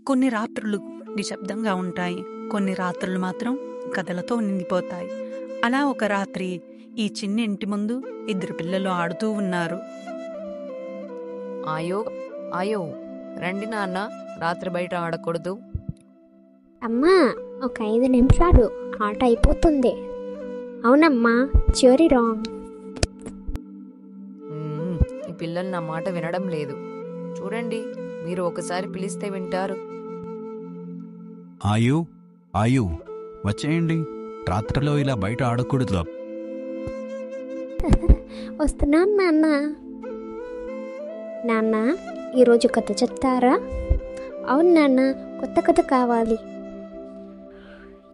కొన్ని రాత్రులు నిశ్శబ్దంగా ఉంటాయి, కొన్ని రాత్రులు మాత్రం కథలతో నిండిపోతాయి. అలా ఒక రాత్రి ఈ చిన్న ఇంటి ముందు ఇద్దరు పిల్లలు ఆడుతూ ఉన్నారు. ఆయో ఆయో రండి నాన్న, రాత్రి బయట ఆడకూడదు. అమ్మా, ఒక 5 నిమిషాలు ఆట అయిపోతుంది. అవునమ్మా, చివరి రాంగ్. ఈ పిల్లలు నా మాట వినడం లేదు. చూడండి, మీరు ఒకసారి పిలిస్తే వింటారు. ఆయు ఆయు వచ్చేయండి, రాత్రిలో ఇలా బయట ఆడకూడదు. వస్తున్నాను నాన్న. నాన్న, ఈరోజు కథ చెప్తారా? అవును నాన్న, కొత్త కథ కావాలి.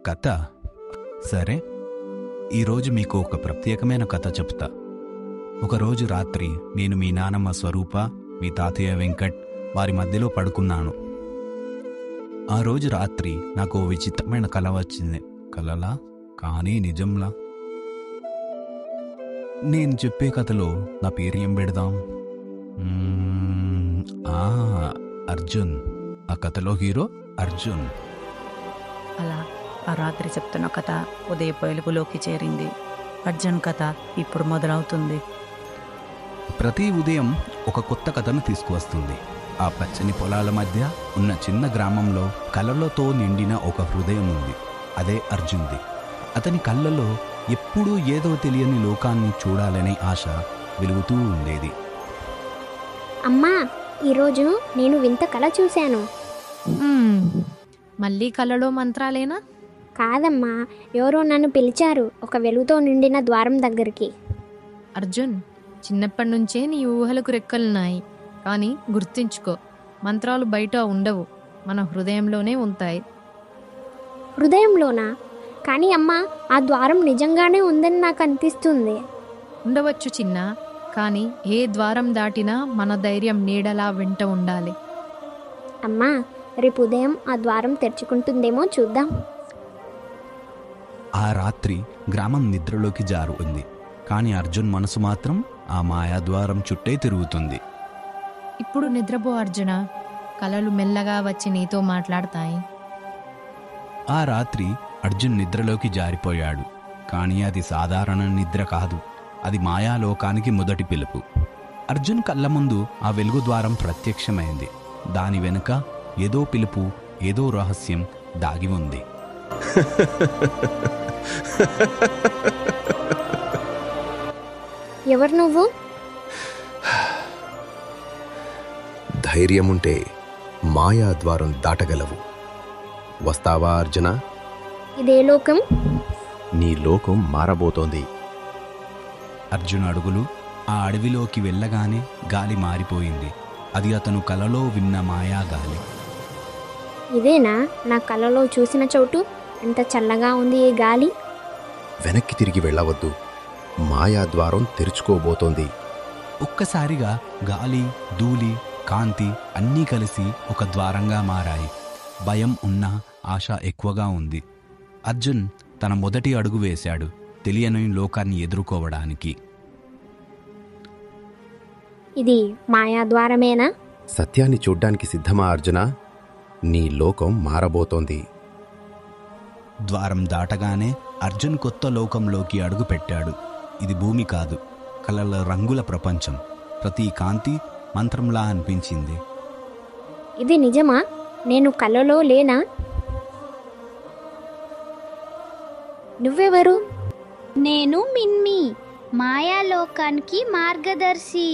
కథ? సరే, ఈరోజు మీకు ఒక ప్రత్యేకమైన కథ చెప్తా. ఒకరోజు రాత్రి నేను మీ నానమ్మ స్వరూప, మీ తాతయ్య వెంకట్ వారి మధ్యలో పడుకున్నాను. ఆ రోజు రాత్రి నాకు ఓ విచిత్రమైన కల వచ్చింది. కలలా కానీ నిజంలా. నేను చెప్పే కథలో నా పేరు ఏం పెడదాం? అర్జున్. ఆ కథలో హీరో అర్జున్. అలా ఆ రాత్రి చెప్తున్న కథ ఉదయ వెలుగులోకి చేరింది. అర్జున్ కథ ఇప్పుడు మొదలవుతుంది. ప్రతి ఉదయం ఒక కొత్త కథను తీసుకువస్తుంది. ఆ పచ్చని పొలాల మధ్య ఉన్న చిన్న గ్రామంలో కలలతో నిండిన ఒక హృదయం ఉంది. అదే అర్జున్ది. అతని కళ్ళలో ఎప్పుడూ ఏదో తెలియని లోకాన్ని చూడాలనే ఆశ వెలుగుతూ ఉండేది. అమ్మా, ఈరోజు నేను వింత కళ చూశాను. మళ్ళీ కలలో మంత్రాలేనా? కాదమ్మా, ఎవరో నన్ను పిలిచారు ఒక వెలుగుతో నిండిన ద్వారం దగ్గరికి. అర్జున్, చిన్నప్పటి నుంచే నీ ఊహలకు రెక్కలున్నాయి. కానీ గుర్తుంచుకో, మంత్రాలు బయట ఉండవు, మన హృదయంలోనే ఉంటాయి. హృదయంలోనా? కానీ అమ్మా, ఆ ద్వారం నిజంగానే ఉందని నాకు అనిపిస్తుంది. ఉండవచ్చు చిన్న, కానీ ఏ ద్వారం దాటినా మన ధైర్యం నీడలా వెంట ఉండాలి. అమ్మా, రేపు ఉదయం ఆ ద్వారం తెరుచుకుంటుందేమో చూద్దాం. ఆ రాత్రి గ్రామం నిద్రలోకి జారుకుంది. కానీ అర్జున్ మనసు మాత్రం ఆ మాయాద్వారం చుట్టే తిరుగుతుంది. ఇప్పుడు నిద్రపో అర్జున, కలలు మెల్లగా వచ్చి నీతో మాట్లాడతాయి. ఆ రాత్రి అర్జున్ నిద్రలోకి జారిపోయాడు. కానీ అది సాధారణ నిద్ర కాదు, అది మాయాలోకానికి మొదటి పిలుపు. అర్జున్ కళ్ళ ముందు ఆ వెలుగు ద్వారం ప్రత్యక్షమైంది. దాని వెనుక ఏదో పిలుపు, ఏదో రహస్యం దాగి ఉంది. ఎవరు నువ్వు? ధైర్యముంటే మాయాద్వారం దాటగలవు. వస్తావా అర్జున? ఇదే లోకం? నీ లోకం మారబోతోంది. అర్జున్ అడుగులు ఆ అడవిలోకి వెళ్ళగానే గాలి మారిపోయింది. అది అతను కలలో విన్న మాయా గాలి. ఇదేనా నా కలలో చూసిన చోటు? ఎంత చల్లగా ఉంది ఈ గాలి. వెనక్కి తిరిగి వెళ్ళవద్దు, మాయాద్వారం తెరుచుకోబోతోంది. ఒక్కసారిగా గాలి, ధూళి, కాంతి అన్నీ కలిసి ఒక ద్వారంగా మారాయి. భయం ఉన్నా ఆశ ఎక్కువగా ఉంది. అర్జున్ తన మొదటి అడుగు వేశాడు, తెలియని లోకాన్ని ఎదుర్కోవడానికి. ఇది మాయాద్వారమేనా? సత్యాన్ని చూడ్డానికి సిద్ధమా అర్జున? నీ లోకం మారబోతోంది. ద్వారం దాటగానే అర్జున్ కొత్త లోకంలోకి అడుగుపెట్టాడు. ఇది భూమి కాదు, కలల రంగుల ప్రపంచం. ప్రతి కాంతి మంత్రంలా అనిపించింది. ఇది నిజమా? నేను కలలో లేనా? నువ్వెవరు? నేను మిన్మి, మాయాలోకానికి మార్గదర్శి.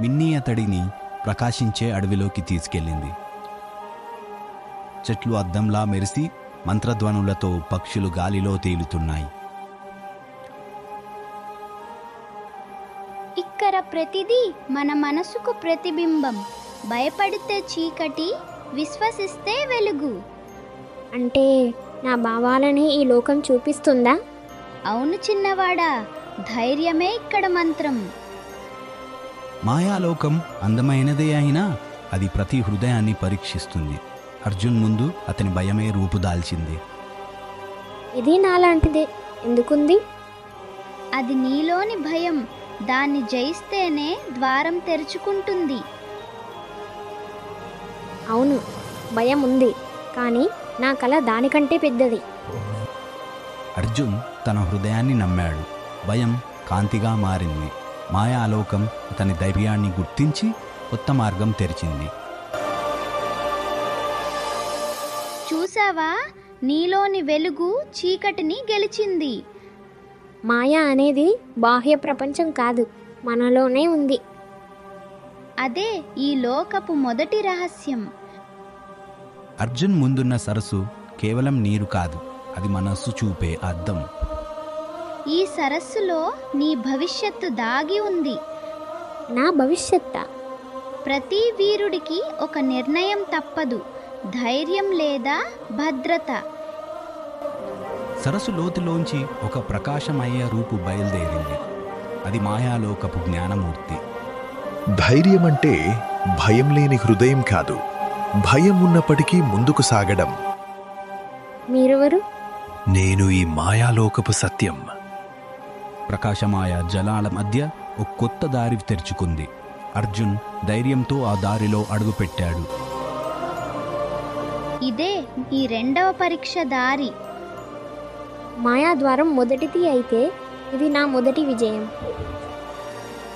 మిన్నీ అతడిని ప్రకాశించే అడవిలోకి తీసుకెళ్ళింది. చెట్లు అద్దంలా మెరిసి మంత్రధ్వనులతో పక్షులు గాలిలో తేలుతున్నాయి. ఇక్కడ ప్రతిదీ మన మనసుకు ప్రతిబింబం. భయపడితే చీకటి, విశ్వసిస్తే వెలుగు. అంటే నా భావాలని ఈ లోకం చూపిస్తుందా? అవును చిన్నవాడా, ధైర్యమే ఇక్కడ మంత్రం. మాయాలోకం అందమైనదే అయినా అది ప్రతి హృదయాన్ని పరీక్షిస్తుంది. అర్జున్ ముందు అతని భయమే రూపుదాల్చింది. ఇది నాలాంటిదే. ఎందుకుంది? అది నీలోని భయం. దాన్ని జయిస్తేనే ద్వారం తెరుచుకుంటుంది. అవును, భయం ఉంది, కానీ నా కళ దానికంటే పెద్దది. అర్జున్ తన హృదయాన్ని నమ్మాడు. భయం కాంతిగా మారింది. మాయాలోకం అతని ధైర్యాన్ని గుర్తించి కొత్త మార్గం తెరిచింది. చూసావా, నీలోని వెలుగు చీకటిని గెలిచింది. మాయ అనేది బాహ్య ప్రపంచం కాదు, మనలోనే ఉంది. అదే ఈ లోకపు మొదటి రహస్యం. అర్జున్ ముందున్న సరస్సు కేవలం నీరు కాదు, అది మనస్సు చూపే అద్దం. ఈ సరస్సులో నీ భవిష్యత్తు దాగి ఉంది. నా భవిష్యత్తా? ప్రతి వీరుడికి ఒక నిర్ణయం తప్పదు, ధైర్యం లేదా భద్రత. సరస్సు లోతులోంచి ఒక ప్రకాశమయ్యే రూపు బయలుదేరింది. అది మాయాలోకపు జ్ఞానమూర్తి. ధైర్యం అంటే భయం లేని హృదయం కాదు, భయం ఉన్నప్పటికీ ముందుకు సాగడం. మీరెవరు? నేను ఈ మాయాలోకపు సత్యం. ప్రకాశమాయ జలాల మధ్య ఒక కొత్త దారి తెరుచుకుంది. అర్జున్ ధైర్యంతో ఆ దారిలో అడుగుపెట్టాడు. ఇదే ఈ రెండవ పరీక్ష దారి. మాయాద్వారం మొదటిది అయితే ఇది నా మొదటి విజయం.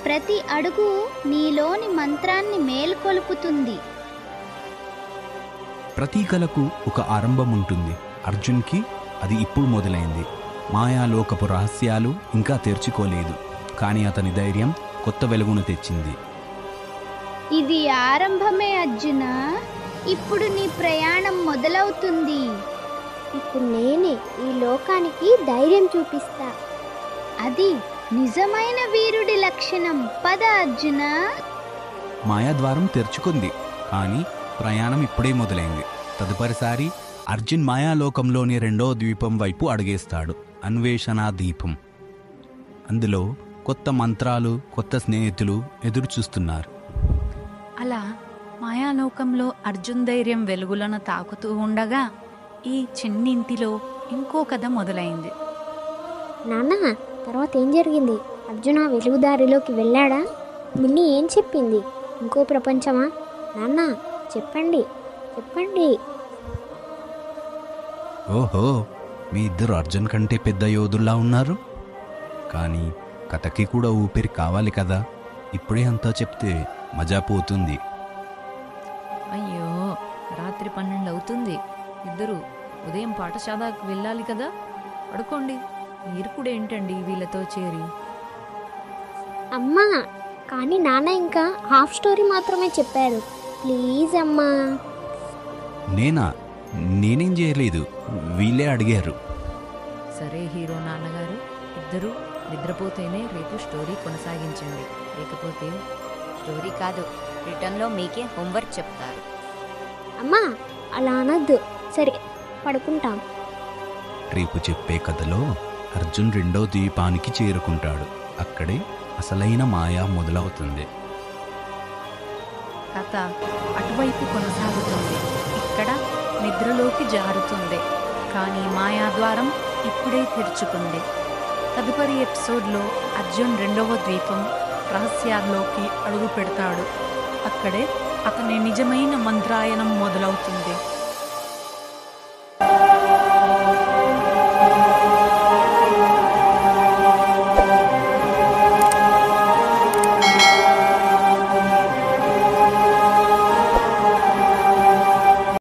ప్రతి అడుగు నీలోని మంత్రాన్ని మేల్కొలుపుతుంది. ప్రతి కళకు ఒక ఆరంభం ఉంటుంది. అర్జున్కి అది ఇప్పుడు మొదలైంది. మాయాలోకపు రహస్యాలు ఇంకా తెరుచుకోలేదు, కానీ అతని ధైర్యం కొత్త వెలుగును తెచ్చింది. ఇది ఆరంభమే అర్జున, ఇప్పుడు నీ ప్రయాణం మొదలవుతుంది. ఇప్పుడు నేనే ఈ లోకానికి ధైర్యం చూపిస్తా. అది నిజమైన వీరుడి లక్షణం. పద అర్జున. మాయాద్వారం తెరుచుకుంది, కానీ ప్రయాణం ఇప్పుడే మొదలైంది. తదుపరిసారి అర్జున్ మాయాలోకంలోని రెండో ద్వీపం వైపు అడుగేస్తాడు. అన్వేషణ దీపం. అందులో కొత్త మంత్రాలు, కొత్త స్నేహితులు ఎదురు చూస్తున్నారు. అలా మాయాలోకంలో అర్జున్ ధైర్యం వెలుగులను తాకుతూ ఉండగా ఈ చిన్నింటిలో ఇంకో కథ మొదలైంది. నాన్న, తర్వాత ఏం జరిగింది? అర్జున వెలుగుదారిలోకి వెళ్ళాడా? మిన్ని ఏం చెప్పింది? ఇంకో ప్రపంచమా? నాన్న, చెప్పండి చెప్పండి. ఓహో, మీ ఇద్దరు అర్జున్ కంటే పెద్ద యోధుల్లా ఉన్నారు. కానీ కథకి కూడా ఊపిరి కావాలి కదా. ఇప్పుడే అంతా చెప్తే మజా పోతుంది. అయ్యో, రాత్రి 12 అవుతుంది. ఇద్దరు ఉదయం పాఠశాలకు వెళ్ళాలి కదా. పడుకోండి. మీరు కూడా ఏంటండి వీళ్ళతో చేరి? అమ్మా, కానీ నాన్న ఇంకా హాఫ్ స్టోరీ మాత్రమే చెప్పాడు. ప్లీజ్ అమ్మా. నేనేం చేయలేదు, వీళ్ళే అడిగారు. సరే హీరో నాన్నగారు, ఇద్దరు నిద్రపోతేనే రేపు స్టోరీ కొనసాగించండి. లేకపోతే స్టోరీ కాదు, రిటర్న్లో మీకే హోంవర్క్ చెప్తారు. అమ్మా, అలా అనద్దు. సరే, పడుకుంటాం. రేపు చెప్పే కథలో అర్జున్ రెండో ద్వీపానికి చేరుకుంటాడు. అక్కడే అసలైన మాయ మొదలవుతుంది. కథ అటువైపు కొనసాగుతుంది. ఇక్కడ నిద్రలోకి జారుతుంది, కానీ మాయాద్వారం ఇప్పుడే తెరుచుకుంది. తదుపరి ఎపిసోడ్లో అర్జున్ రెండవ ద్వీపం రహస్యాల్లోకి అడుగు పెడతాడు. అక్కడే అతని నిజమైన మంత్రాయణం మొదలవుతుంది.